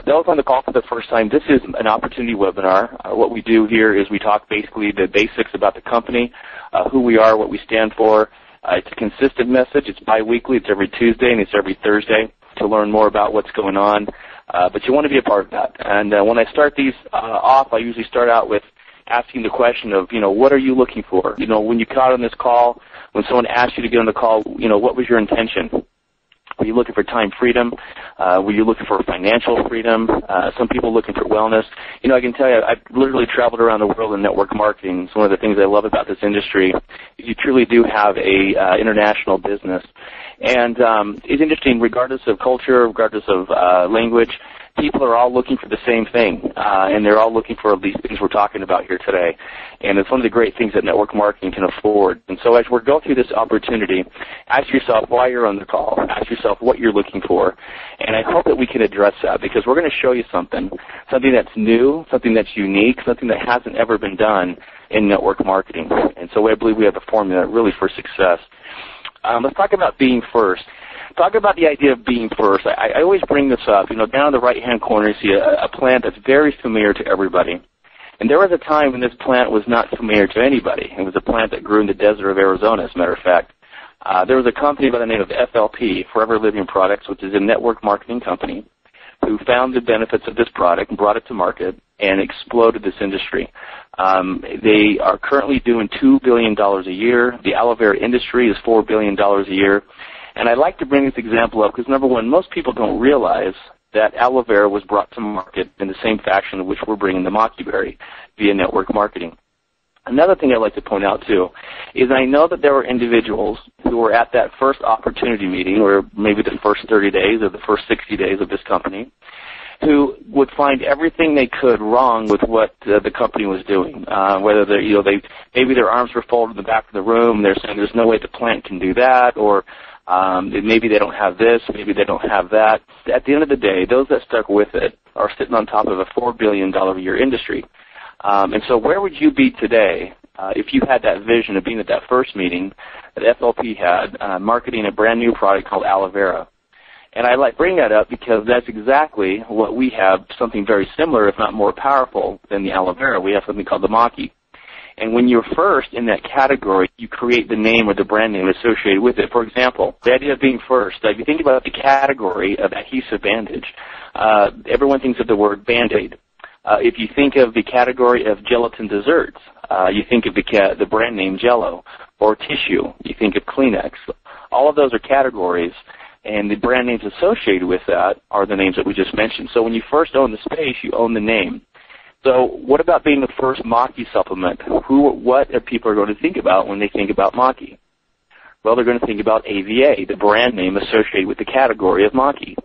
Those on the call for the first time, this is an opportunity webinar. What we do here is we talk basically the basics about the company, who we are, what we stand for. It's a consistent message. It's biweekly. It's every Tuesday and it's every Thursday to learn more about what's going on. But you want to be a part of that. And when I start these off, I usually start out with asking the question of, what are you looking for? When you got on this call, when someone asked you to get on the call, what was your intention? Were you looking for time freedom? Were you looking for financial freedom? Some people looking for wellness. I can tell you, I've literally traveled around the world in network marketing. It's one of the things I love about this industry. You truly do have a international business. And it's interesting, regardless of culture, regardless of language, people are all looking for the same thing, and they're all looking for these things we're talking about here today. And it's one of the great things that network marketing can afford. And so as we go through this opportunity, ask yourself why you're on the call. Ask yourself what you're looking for. And I hope that we can address that, because we're going to show you something that's new, something that's unique, something that hasn't ever been done in network marketing. And so I believe we have a formula really for success. Let's talk about being first. Talk about the idea of being first. I always bring this up. Down in the right-hand corner, you see a plant that's very familiar to everybody. And there was a time when this plant was not familiar to anybody. It was a plant that grew in the desert of Arizona, as a matter of fact. There was a company by the name of FLP, Forever Living Products, which is a network marketing company, who found the benefits of this product and brought it to market and exploded this industry. They are currently doing $2 billion a year. The aloe vera industry is $4 billion a year. And I like to bring this example up because, number one, most people don't realize that aloe vera was brought to market in the same fashion in which we're bringing the maki berry via network marketing. Another thing I'd like to point out, too, is I know that there were individuals who were at that first opportunity meeting, or maybe the first 30 days or the first 60 days of this company, who would find everything they could wrong with what the company was doing. Whether maybe their arms were folded in the back of the room, and they're saying there's no way the plant can do that, or maybe they don't have this, maybe they don't have that. At the end of the day, those that stuck with it are sitting on top of a $4 billion a year industry. And so where would you be today if you had that vision of being at that first meeting that FLP had, marketing a brand new product called aloe vera? And I like bring that up because that's exactly what we have, something very similar, if not more powerful than the aloe vera. We have something called the maki. And when you're first in that category, you create the name or the brand name associated with it. For example, the idea of being first, if you think about the category of adhesive bandage, everyone thinks of the word Band-Aid. If you think of the category of gelatin desserts, you think of the brand name Jell-O, or tissue, you think of Kleenex. All of those are categories, and the brand names associated with that are the names that we just mentioned. So when you first own the space, you own the name. So what about being the first maki supplement? What are people going to think about when they think about maki? Well, they're going to think about AVA, the brand name associated with the category of maki.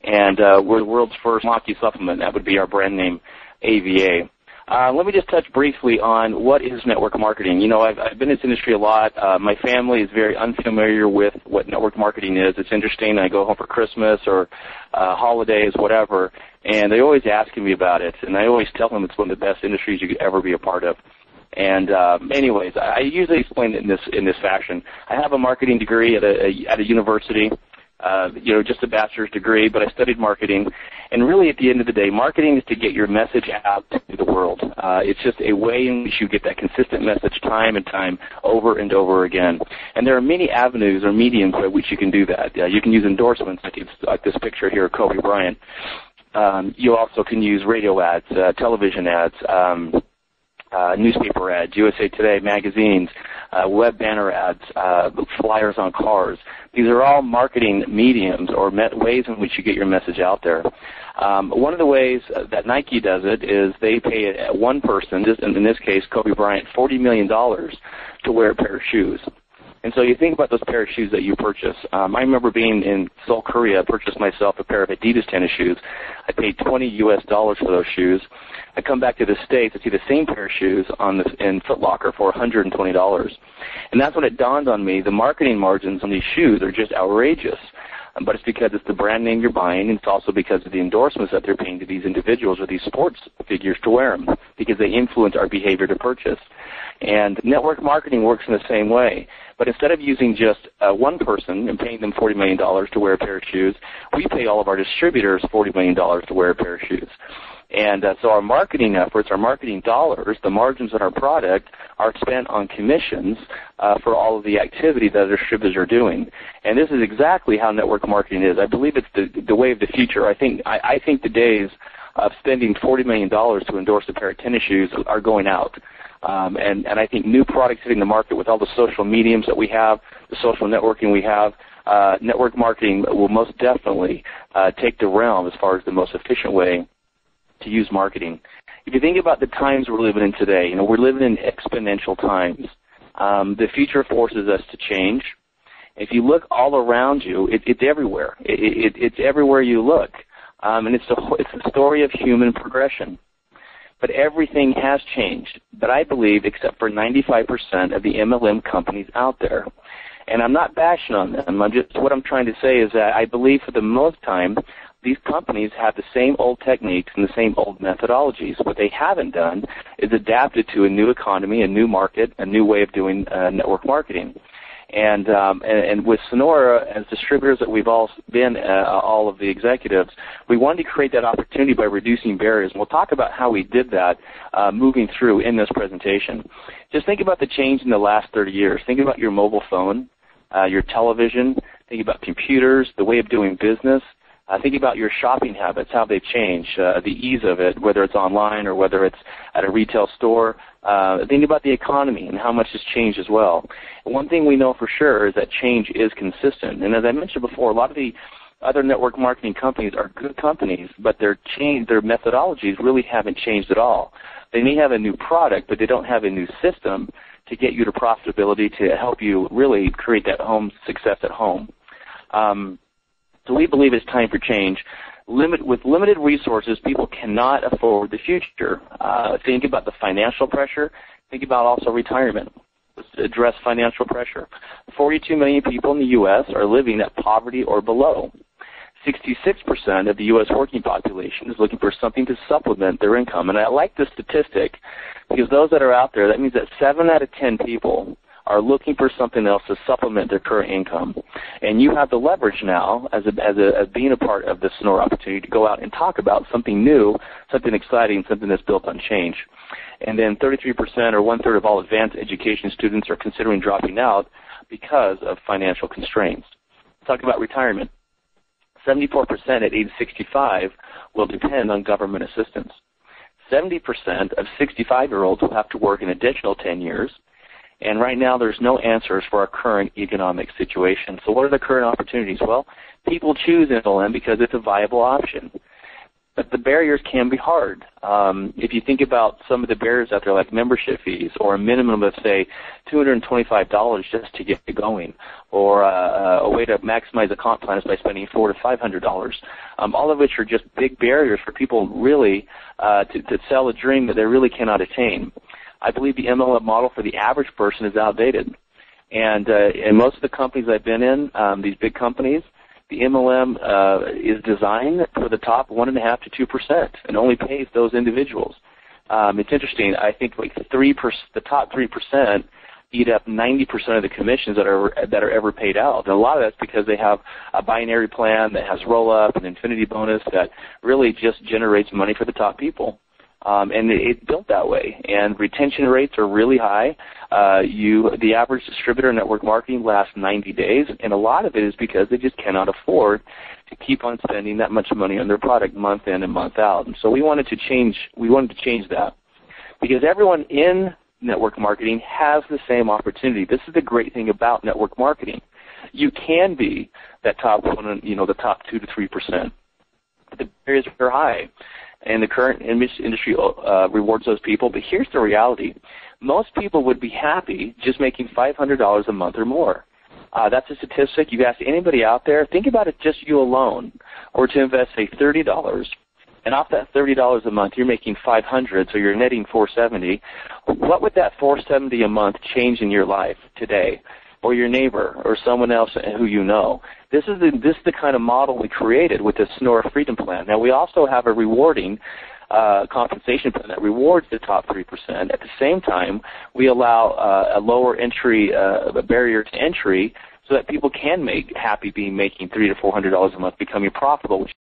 And we're the world's first maki supplement. That would be our brand name, AVA. Let me just touch briefly on what is network marketing. I've been in this industry a lot. My family is very unfamiliar with what network marketing is. It's interesting. I go home for Christmas or holidays, whatever, and they're always asking me about it. And I always tell them it's one of the best industries you could ever be a part of. And anyways, I usually explain it in this fashion. I have a marketing degree at a university. Just a bachelor's degree, but I studied marketing. And really, at the end of the day, marketing is to get your message out to the world. It's just a way in which you get that consistent message time and time over and over again. And there are many avenues or mediums by which you can do that. You can use endorsements, like this picture here of Kobe Bryant. You also can use radio ads, television ads, newspaper ads, USA Today magazines, web banner ads, flyers on cars. These are all marketing mediums or ways in which you get your message out there. One of the ways that Nike does it is they pay one person, in this case Kobe Bryant, $40 million to wear a pair of shoes. And so you think about those pair of shoes that you purchase. I remember being in Seoul, Korea, I purchased myself a pair of Adidas tennis shoes. I paid $20 for those shoes. I come back to the States, I see the same pair of shoes in Foot Locker for $120. And that's when it dawned on me, the marketing margins on these shoes are just outrageous. But it's because it's the brand name you're buying, and it's also because of the endorsements that they're paying to these individuals or these sports figures to wear them, because they influence our behavior to purchase. And network marketing works in the same way. But instead of using just one person and paying them $40 million to wear a pair of shoes, we pay all of our distributors $40 million to wear a pair of shoes. And so our marketing efforts, our marketing dollars, the margins on our product are spent on commissions for all of the activity that our distributors are doing. And this is exactly how network marketing is. I believe it's the way of the future. I think the days of spending $40 million to endorse a pair of tennis shoes are going out. And I think new products hitting the market with all the social mediums that we have, the social networking we have, network marketing will most definitely take the realm as far as the most efficient way to use marketing. If you think about the times we're living in today, we're living in exponential times. The future forces us to change. If you look all around you, it's everywhere. It's everywhere you look. And it's a story of human progression. But everything has changed. But I believe, except for 95% of the MLM companies out there. And I'm not bashing on them. What I'm trying to say is that I believe for the most time, these companies have the same old techniques and the same old methodologies. What they haven't done is adapted to a new economy, a new market, a new way of doing network marketing. And with Synaura, as distributors that we've all been, all of the executives, we wanted to create that opportunity by reducing barriers. And we'll talk about how we did that moving through in this presentation. Just think about the change in the last 30 years. Think about your mobile phone, your television. Think about computers, the way of doing business. Think about your shopping habits, how they've changed, the ease of it, whether it's online or whether it's at a retail store. Think about the economy and how much has changed as well. And one thing we know for sure is that change is consistent. And as I mentioned before, a lot of the other network marketing companies are good companies, but their methodologies really haven't changed at all. They may have a new product, but they don't have a new system to get you to profitability, to help you really create that home success at home. So we believe it's time for change. With limited resources, people cannot afford the future. Think about the financial pressure. Think about also retirement. Let's address financial pressure. 42 million people in the U.S. are living at poverty or below. 66% of the U.S. working population is looking for something to supplement their income. And I like this statistic because those that are out there, that means that 7 out of 10 people are looking for something else to supplement their current income. And you have the leverage now as being a part of the Synaura opportunity to go out and talk about something new, something exciting, something that's built on change. And then 33% or one-third of all advanced education students are considering dropping out because of financial constraints. Let's talk about retirement. 74% at age 65 will depend on government assistance. 70% of 65-year-olds will have to work an additional 10 years. And right now, there's no answers for our current economic situation. So what are the current opportunities? Well, people choose MLM because it's a viable option. But the barriers can be hard. If you think about some of the barriers out there, like membership fees, or a minimum of, say, $225 just to get going, or a way to maximize a comp plan is by spending $400 to $500, all of which are just big barriers for people really to sell a dream that they really cannot attain. I believe the MLM model for the average person is outdated. And in most of the companies I've been in, these big companies, the MLM is designed for the top 1.5% to 2% and only pays those individuals. It's interesting. I think like the top 3% eat up 90% of the commissions that are ever paid out. And a lot of that's because they have a binary plan that has roll-up and infinity bonus that really just generates money for the top people. And it's built that way. And retention rates are really high. The average distributor network marketing lasts 90 days, and a lot of it is because they just cannot afford to keep on spending that much money on their product month in and month out. And so we wanted to change that because everyone in network marketing has the same opportunity. This is the great thing about network marketing. You can be that top one, the top 2 to 3%. But the barriers are high. And the current industry rewards those people. But here's the reality. Most people would be happy just making $500 a month or more. That's a statistic. You ask anybody out there, think about it just you alone, or to invest, say, $30. And off that $30 a month, you're making $500, so you're netting $470. What would that $470 a month change in your life today, or your neighbor, or someone else who you know? This is the kind of model we created with the Synaura Freedom Plan. Now, we also have a rewarding compensation plan that rewards the top 3%. At the same time, we allow a lower entry, a barrier to entry, so that people can make happy being making $300 to $400 a month, becoming profitable, which